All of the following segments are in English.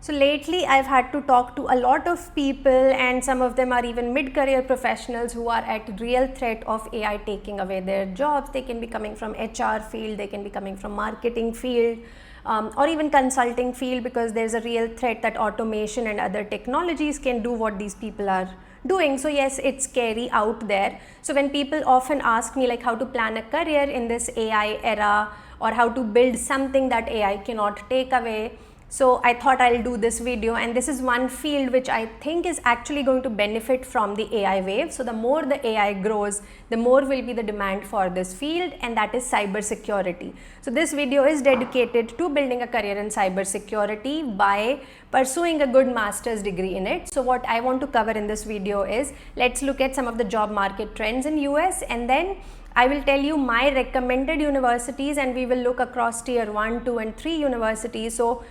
So lately I've had to talk to a lot of people, and some of them are even mid-career professionals who are at real threat of AI taking away their jobs. They can be coming from HR field, they can be coming from marketing field, or even consulting field, because there's a real threat that automation and other technologies can do what these people are doing. So yes, it's scary out there. So when people often ask me like how to plan a career in this AI era, or how to build something that AI cannot take away, so I thought I'll do this video, and this is one field which I think is actually going to benefit from the AI wave. So the more the AI grows, the more will be the demand for this field, and that is cybersecurity. So this video is dedicated to building a career in cybersecurity by pursuing a good master's degree in it. So what I want to cover in this video is, let's look at some of the job market trends in US, and then I will tell you my recommended universities, and we will look across tier 1, 2 and 3 universities. So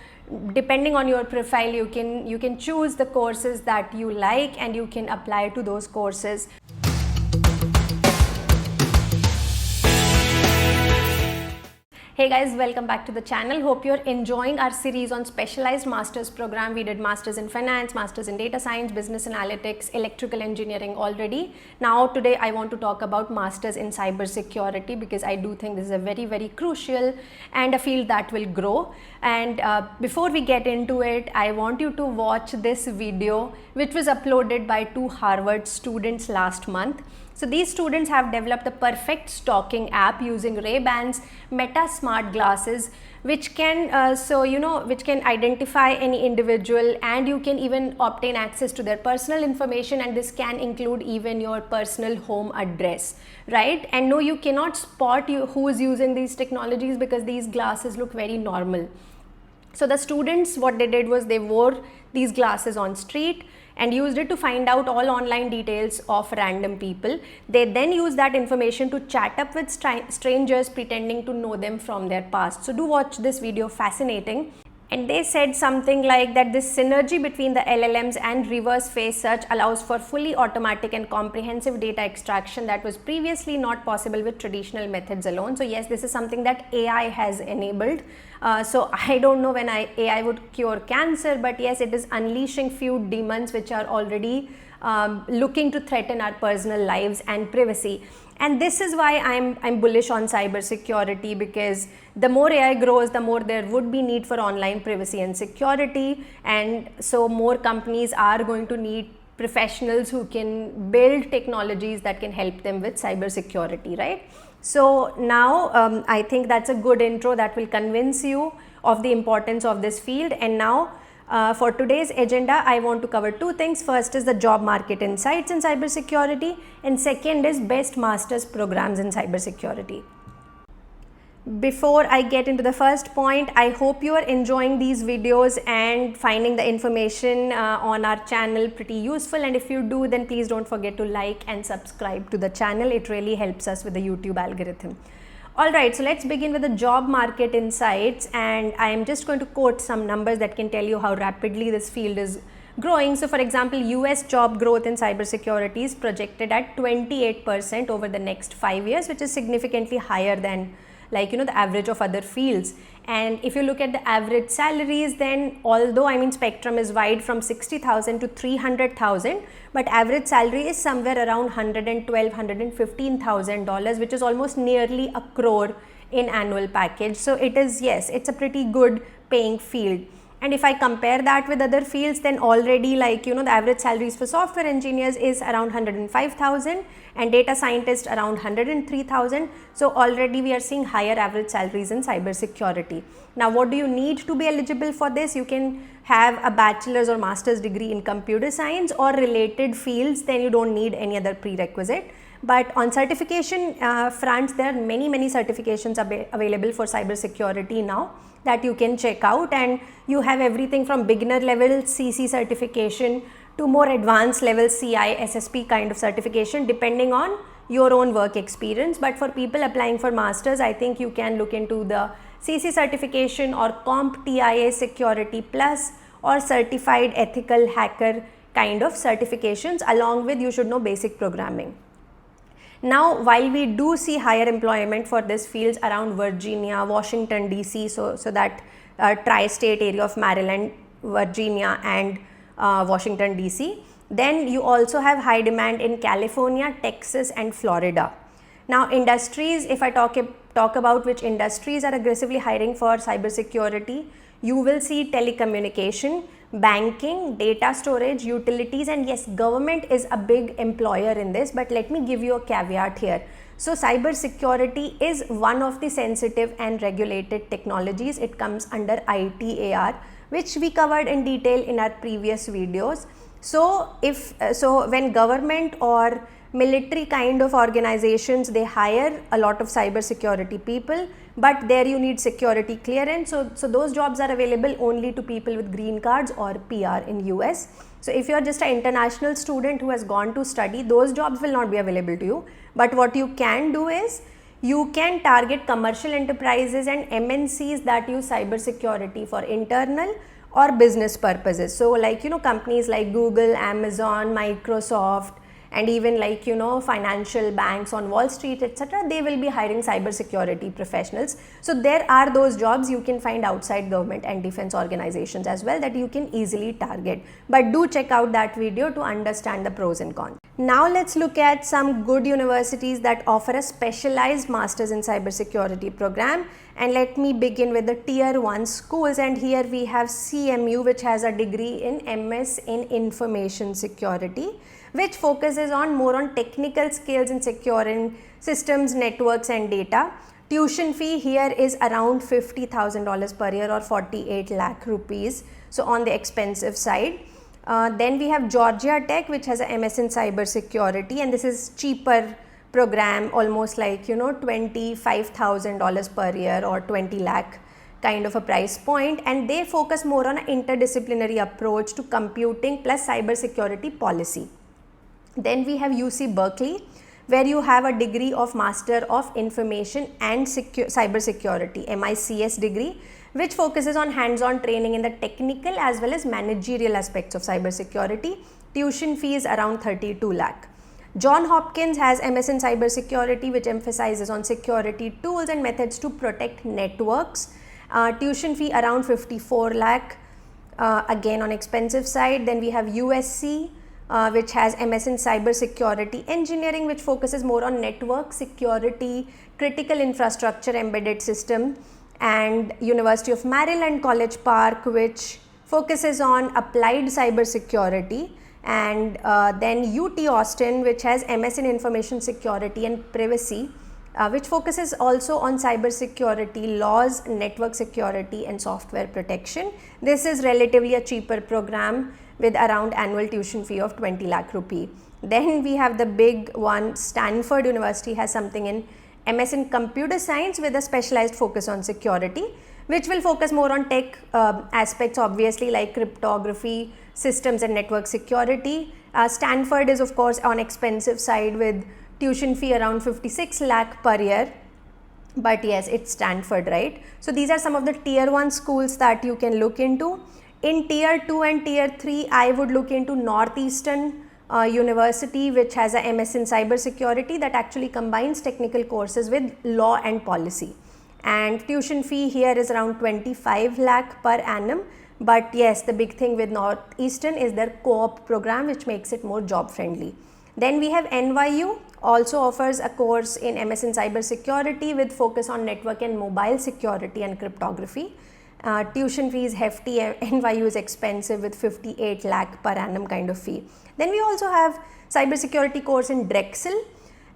depending on your profile, you can choose the courses that you like, and you can apply to those courses. Hey guys, welcome back to the channel. Hope you're enjoying our series on specialized master's program. We did masters in finance, masters in data science, business analytics, electrical engineering already. Now today I want to talk about masters in cybersecurity, because I do think this is a very crucial and a field that will grow. And before we get into it, I want you to watch this video which was uploaded by 2 Harvard students last month. So these students have developed the perfect stalking app using Ray-Ban's Meta smart glasses, which can identify any individual, and you can even obtain access to their personal information, and this can include even your personal home address, right? And no, you cannot spot who is using these technologies, because these glasses look very normal. So the students, what they did was they wore these glasses on street and used it to find out all online details of random people. They then used that information to chat up with strangers, pretending to know them from their past. So do watch this video, fascinating. And they said something like that this synergy between the LLMs and reverse face search allows for fully automatic and comprehensive data extraction that was previously not possible with traditional methods alone. So yes, this is something that AI has enabled. So I don't know when AI would cure cancer, but yes, it is unleashing few demons which are already looking to threaten our personal lives and privacy. And this is why I'm bullish on cybersecurity, because the more AI grows, the more there would be need for online privacy and security, and so more companies are going to need professionals who can build technologies that can help them with cybersecurity, right? So now I think that's a good intro that will convince you of the importance of this field. And now for today's agenda, I want to cover 2 things. First is the job market insights in cybersecurity, and second is best master's programs in cybersecurity. Before I get into the first point, I hope you are enjoying these videos and finding the information on our channel pretty useful. And if you do, then please don't forget to like and subscribe to the channel. It really helps us with the YouTube algorithm. Alright, so let's begin with the job market insights, and I am just going to quote some numbers that can tell you how rapidly this field is growing. So for example, US job growth in cybersecurity is projected at 28% over the next 5 years, which is significantly higher than the average of other fields. And if you look at the average salaries, then although spectrum is wide from 60,000 to 300,000, but average salary is somewhere around $112,000, $115,000, which is almost nearly a crore in annual package. So it is, yes, it's a pretty good paying field. And if I compare that with other fields, then already the average salaries for software engineers is around 105,000 and data scientists around 103,000. So already we are seeing higher average salaries in cybersecurity. Now, what do you need to be eligible for this? You can have a bachelor's or master's degree in computer science or related fields, then you don't need any other prerequisite. But on certification fronts, there are many certifications available for cybersecurity now that you can check out, and you have everything from beginner level CC certification to more advanced level CI, SSP kind of certification, depending on your own work experience. But for people applying for masters, I think you can look into the CC certification or CompTIA Security Plus or Certified Ethical Hacker kind of certifications. Along with, you should know basic programming. Now, while we do see higher employment for these fields around Virginia, Washington DC, so that tri-state area of Maryland, Virginia and Washington DC. Then you also have high demand in California, Texas and Florida. Now industries, if I talk about which industries are aggressively hiring for cybersecurity, you will see telecommunication, banking, data storage, utilities, and yes, government is a big employer in this, but let me give you a caveat here. So cybersecurity is one of the sensitive and regulated technologies. It comes under ITAR, which we covered in detail in our previous videos. So when government or military kind of organizations, they hire a lot of cybersecurity people, but there you need security clearance. So those jobs are available only to people with green cards or PR in US. So if you are just an international student who has gone to study, those jobs will not be available to you. But what you can do is, you can target commercial enterprises and MNCs that use cybersecurity for internal or business purposes. So like, companies like Google, Amazon, Microsoft, and even like, financial banks on Wall Street, etc., they will be hiring cybersecurity professionals. So there are those jobs you can find outside government and defense organizations as well that you can easily target. But do check out that video to understand the pros and cons. Now let's look at some good universities that offer a specialized Masters in Cybersecurity program. And let me begin with the Tier 1 schools, and here we have CMU, which has a degree in MS in Information Security, which focuses more on technical skills in securing systems, networks and data. Tuition fee here is around $50,000 per year or 48 lakh rupees, so on the expensive side. Then we have Georgia Tech, which has a MS in Cybersecurity, and this is cheaper program, almost like $25,000 per year or 20 lakh kind of a price point, and they focus more on an interdisciplinary approach to computing plus cybersecurity policy. Then we have UC Berkeley, where you have a degree of Master of Information and Cybersecurity, MICS degree, which focuses on hands-on training in the technical as well as managerial aspects of cybersecurity. Tuition fee is around 32 lakh. Johns Hopkins has MS in Cybersecurity, which emphasizes on security tools and methods to protect networks. Tuition fee around 54 lakh, again on expensive side. Then we have USC, which has MS in Cybersecurity Engineering, which focuses more on network security, critical infrastructure, embedded system, and University of Maryland College Park, which focuses on applied cybersecurity, and then UT Austin, which has MS in Information Security and Privacy, which focuses also on cybersecurity laws, network security and software protection. This is relatively a cheaper program with around annual tuition fee of 20 lakh rupee. Then we have the big one, Stanford University has something in MS in Computer Science with a specialized focus on security, which will focus more on tech aspects, obviously, like cryptography, systems and network security. Stanford is of course on expensive side with tuition fee around 56 lakh per year, but yes, it's Stanford, right? So these are some of the Tier 1 schools that you can look into. In Tier 2 and Tier 3, I would look into Northeastern University, which has a MS in Cybersecurity that actually combines technical courses with law and policy. And tuition fee here is around 25 lakh per annum. But yes, the big thing with Northeastern is their co-op program, which makes it more job friendly. Then we have NYU, also offers a course in MS in Cybersecurity with focus on network and mobile security and cryptography. Tuition fee is hefty, NYU is expensive with 58 lakh per annum kind of fee. Then we also have cybersecurity course in Drexel,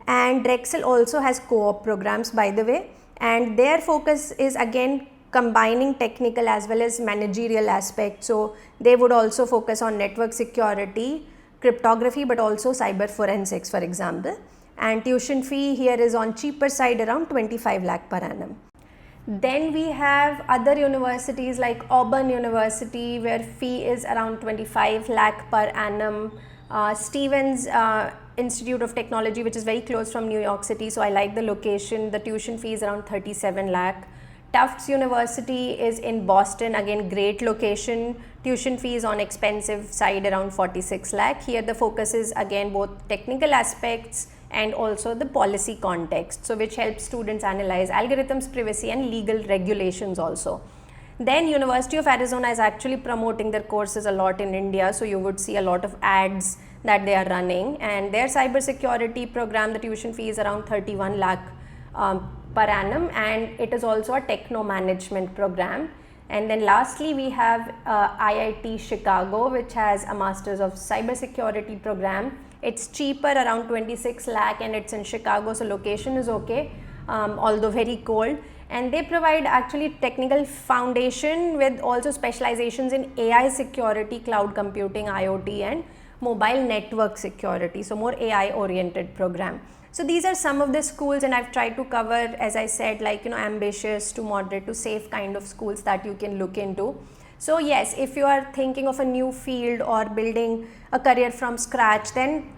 and Drexel also has co-op programs, by the way, and their focus is again combining technical as well as managerial aspects. So they would also focus on network security, cryptography, but also cyber forensics, for example. And tuition fee here is on cheaper side, around 25 lakh per annum. Then we have other universities like Auburn University, where fee is around 25 lakh per annum. Stevens Institute of Technology, which is very close from New York City, so I like the location. The tuition fee is around 37 lakh. Tufts University is in Boston, again great location. Tuition fee is on expensive side, around 46 lakh. Here the focus is again both technical aspects and also the policy context, so which helps students analyze algorithms, privacy and legal regulations also. Then University of Arizona is actually promoting their courses a lot in India, so you would see a lot of ads that they are running, and their cybersecurity program, the tuition fee is around 31 lakh per annum, and it is also a techno management program. And then lastly we have IIT Chicago, which has a Masters of Cybersecurity program. It's cheaper, around 26 lakh, and it's in Chicago, so location is okay, although very cold. And they provide actually technical foundation with also specializations in AI security, cloud computing, IoT, and mobile network security, so more AI oriented program. So these are some of the schools, and I've tried to cover, as I said, like, you know, ambitious to moderate to safe kind of schools that you can look into. So yes, if you are thinking of a new field or building a career from scratch, then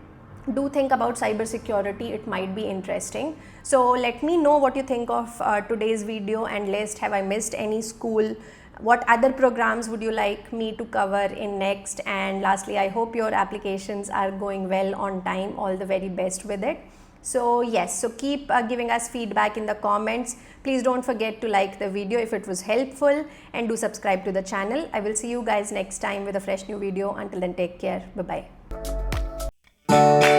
do think about cybersecurity. It might be interesting. So let me know what you think of today's video and list. Have I missed any school? What other programs would you like me to cover in next? And lastly, I hope your applications are going well on time. All the very best with it. So yes, so keep giving us feedback in the comments. Please don't forget to like the video if it was helpful, and do subscribe to the channel. I will see you guys next time with a fresh new video. Until then, take care. Bye bye.